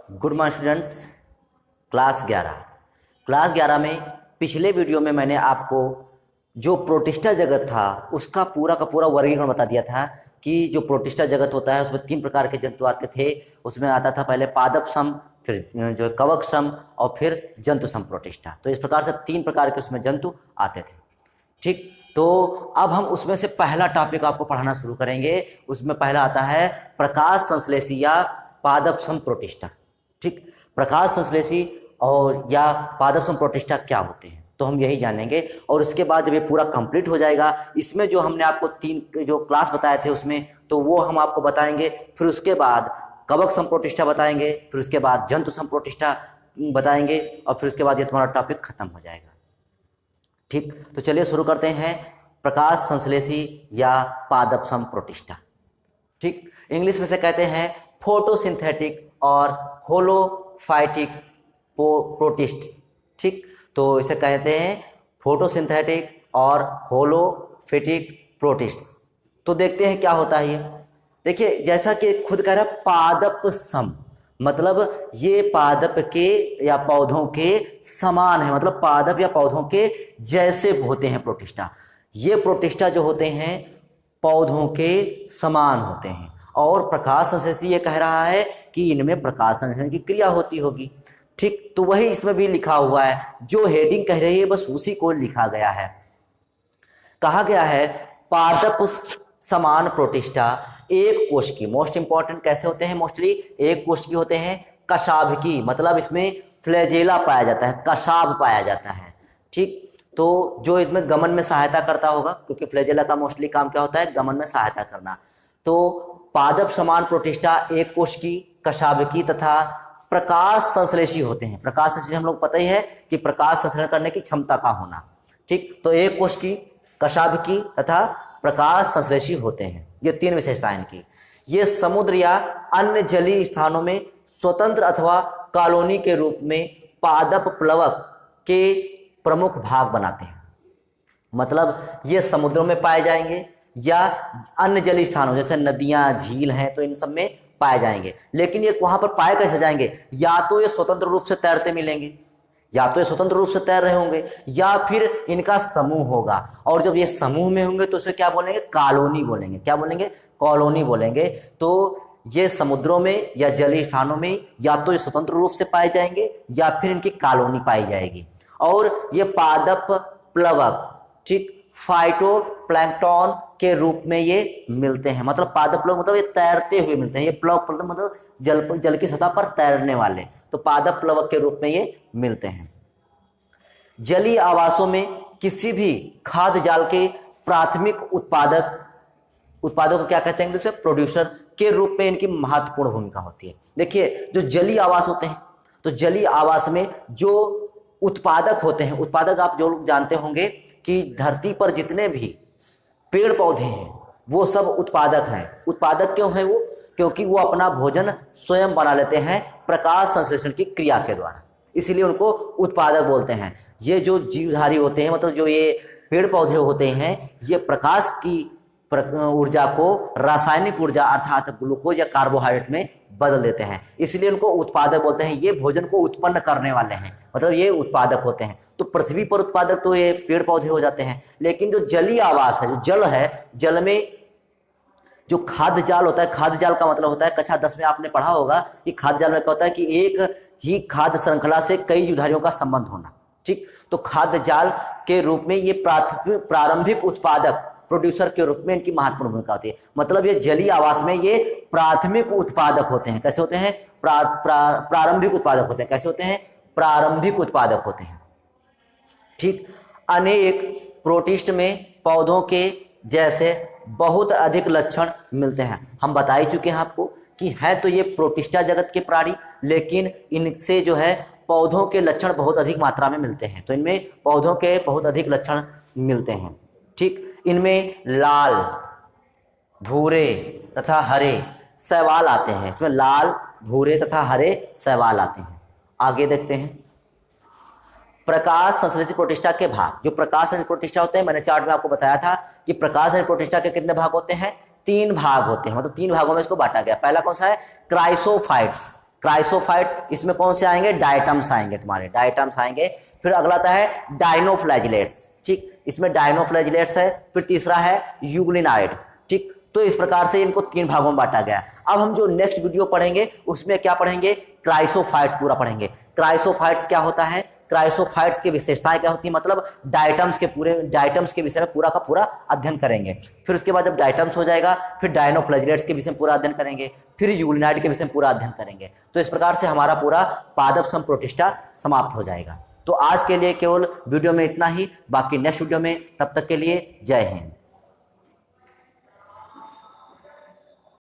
Good morning students. Class 11 में पिछले video में मैंने आपको जो प्रोटिस्टा जगत था उसका पूरा का पूरा वर्गीकरण बता दिया था कि जो प्रोटिस्टा जगत होता है उसमें 3 प्रकार के जंतु आते थे। उसमें आता था पहले पादप सम, फिर जो कवक सम और फिर जंतु सम प्रोटिस्टा। तो इस प्रकार से 3 प्रकार के उसमें जंतु आते थे। ठीक, तो अब हम उसमें से पहला टॉपिक आपको पढ़ाना शुरू करेंगे। उसमें पहला आता है प्रकाश संश्लेषी या पादप सम प्रोटिस्टा। ठीक, प्रकाश संश्लेषी और या पादप सम प्रोटिस्टा क्या होते हैं तो हम यही जानेंगे। और उसके बाद जब ये पूरा कंप्लीट हो जाएगा, इसमें जो हमने आपको 3 जो क्लास बताए थे उसमें, तो वो हम आपको बताएंगे। फिर उसके बाद कवक सम प्रोटिस्टा बताएंगे, फिर उसके बाद जंतु सम प्रोटिस्टा बताएंगे और फिर उसके बाद ये तुम्हारा टॉपिक खत्म हो जाएगा। ठीक, तो चलिए शुरू करते हैं प्रकाश संश्लेषी या पादप सम प्रोटिस्टा। ठीक, इंग्लिश में से कहते हैं फोटोसिंथेटिक और होलोफाइटिक प्रोटिस्ट। ठीक, तो इसे कहते हैं फोटोसिंथेटिक और होलोफिटिक प्रोटिस्ट। तो देखते हैं क्या होता है ये। देखिए, जैसा कि खुद कह रहा है पादप सम, मतलब ये पादप के या पौधों के समान है, मतलब पादप या पौधों के जैसे होते हैं प्रोटिस्टा। ये प्रोटिस्टा जो होते हैं पौधों के समान होते हैं। और प्रकाश संश्लेषी ये कह रहा है कि इनमें प्रकाश संश्लेषण की क्रिया होती होगी। ठीक, तो वही इसमें भी लिखा हुआ है, जो हेडिंग कह रही है बस उसी को लिखा गया है। कहा गया है पादप समान प्रोटिस्टा एक कोशिकी, मोस्ट इंपॉर्टेंट कैसे होते हैं, मोस्टली एक कोशिकी होते हैं, कशाभिकी, मतलब इसमें फ्लैजेला पाया जाता है, कशाभ पाया जाता है। ठीक, तो जो इसमें गमन में सहायता करता होगा, क्योंकि फ्लैजेला का मोस्टली काम क्या होता है, गमन में सहायता करना। तो पादप समान प्रोटिस्टा एक कोशिकी, कशाभिकी तथा प्रकाश संश्लेषी होते हैं। प्रकाश संश्लेषी हम लोग पता ही है कि प्रकाश संश्लेषण करने की क्षमता का होना। ठीक, तो एक कोशिकी, कशाभिकी तथा प्रकाश संश्लेषी होते हैं। ये 3 विशेषताएं इनकी। ये समुद्र या अन्य जलीय स्थानों में स्वतंत्र अथवा कॉलोनी के रूप में पादप प्लवक के प्रमुख भाग बनाते हैं। मतलब ये समुद्रों में पाए जाएंगे या अन्य जलीय स्थानों जैसे नदियां, झील हैं, तो इन सब में पाए जाएंगे। लेकिन ये वहां पर पाए कैसे जाएंगे, या तो ये स्वतंत्र रूप से तैरते मिलेंगे, या तो ये स्वतंत्र रूप से तैर रहे होंगे, या फिर इनका समूह होगा। और जब ये समूह में होंगे तो इसे क्या बोलेंगे, कॉलोनी बोलेंगे। क्या बोलेंगे, कॉलोनी बोलेंगे। तो ये समुद्रों में या जलीय स्थानों में या तो ये स्वतंत्र रूप से पाए जाएंगे या फिर इनकी कॉलोनी पाई जाएगी। और ये पादप प्लवक, ठीक, फाइटोप्लैंक्टन के रूप में ये मिलते हैं। मतलब पादप प्लवक मतलब ये तैरते हुए मिलते हैं। ये प्लवक मतलब जल की सतह पर तैरने वाले, तो पादप प्लवक के रूप में ये मिलते हैं। जलीय आवासों में किसी भी खाद्य जाल के प्राथमिक उत्पादक को क्या कहते हैं इंग्लिश में, प्रोड्यूसर के रूप में इनकी महत्वपूर्ण भूमिका होती है। देखिए, जो जलीय आवास होते हैं, तो जलीय आवास में जो उत्पादक होते हैं, उत्पादक आप जो लोग जानते होंगे कि धरती पर जितने भी पेड़ पौधे हैं वो सब उत्पादक हैं। उत्पादक क्यों है वो, क्योंकि वो अपना भोजन स्वयं बना लेते हैं प्रकाश संश्लेषण की क्रिया के द्वारा, इसीलिए उनको उत्पादक बोलते हैं। ये जो जीवधारी होते हैं, मतलब जो ये पेड़ पौधे होते हैं, ये प्रकाश की ऊर्जा को रासायनिक ऊर्जा अर्थात ग्लूकोज या कार्बोहाइड्रेट में बदल देते हैं, इसलिए उनको उत्पादक बोलते हैं। ये भोजन को उत्पन्न करने वाले हैं, मतलब ये उत्पादक होते हैं। तो पृथ्वी पर उत्पादक तो ये पेड़ पौधे हो जाते हैं, लेकिन जो जलीय आवास है, जो जल है, जल में जो खाद्य जाल होता है, खाद्य जाल का मतलब होता है, कक्षा 10 में आपने पढ़ा होगा कि खाद्य जाल में क्या होता है कि एक ही खाद्य श्रृंखला से कई जीवधारियों का संबंध होना। ठीक, तो खाद्य जाल के रूप में ये प्रारंभिक उत्पादक, प्रोड्यूसर के रूप में इनकी महत्वपूर्ण भूमिका होती है। मतलब ये जलीय आवास में ये प्राथमिक उत्पादक होते हैं। कैसे होते हैं, प्रारंभिक उत्पादक होते हैं। कैसे होते हैं, प्रारंभिक उत्पादक होते हैं। ठीक, अनेक प्रोटिस्ट में पौधों के जैसे बहुत अधिक लक्षण मिलते हैं। हम बता ही चुके हैं आपको कि है तो ये प्रोटिस्टा जगत के प्राणी, लेकिन इनसे जो है पौधों के लक्षण बहुत अधिक मात्रा में मिलते हैं। तो इनमें पौधों के बहुत अधिक लक्षण मिलते हैं। ठीक, इनमें लाल, भूरे तथा हरे शैवाल आते हैं। इसमें लाल, भूरे तथा हरे शैवाल आते हैं। आगे देखते हैं प्रकाश संश्लेषित प्रोटिस्टा के भाग। जो प्रकाश संश्लेषित प्रोटिस्टा होते हैं, मैंने चार्ट में आपको बताया था कि प्रकाश संश्लेषित प्रोटिस्टा के कितने भाग होते हैं, 3 भाग होते हैं। मतलब 3 भागों में इसको बांटा गया। पहला कौन सा है, क्राइसोफाइट्स। क्राइसोफाइट्स, इसमें कौन से आएंगे, डायटम्स आएंगे, तुम्हारे डायटम्स आएंगे। फिर अगला आता है डायनोफ्लैजिलेट्स, ठीक, इसमें डायनोफ्लैजिलेट्स है। फिर तीसरा है यूग्लिनाइड, ठीक। तो इस प्रकार से इनको 3 भागों में बांटा गया। अब हम जो नेक्स्ट वीडियो पढ़ेंगे उसमें क्या पढ़ेंगे, क्राइसोफाइट्स पूरा पढ़ेंगे। क्राइसोफाइट्स क्या होता है, क्राइसोफाइट्स की विशेषताएं क्या होती है, मतलब डायटम्स के विषय में पूरा का पूरा अध्ययन करेंगे। फिर उसके बाद जब डायटम्स हो जाएगा, फिर डायनोफ्लैजिलेट्स के विषय में पूरा अध्ययन करेंगे, फिर यूग्लिनाइड के विषय में पूरा अध्ययन करेंगे। तो इस प्रकार से हमारा पूरा पादप संघ प्रोटिस्टा समाप्त हो जाएगा। तो आज के लिए केवल वीडियो में इतना ही, बाकी नेक्स्ट वीडियो में, तब तक के लिए जय हिंद।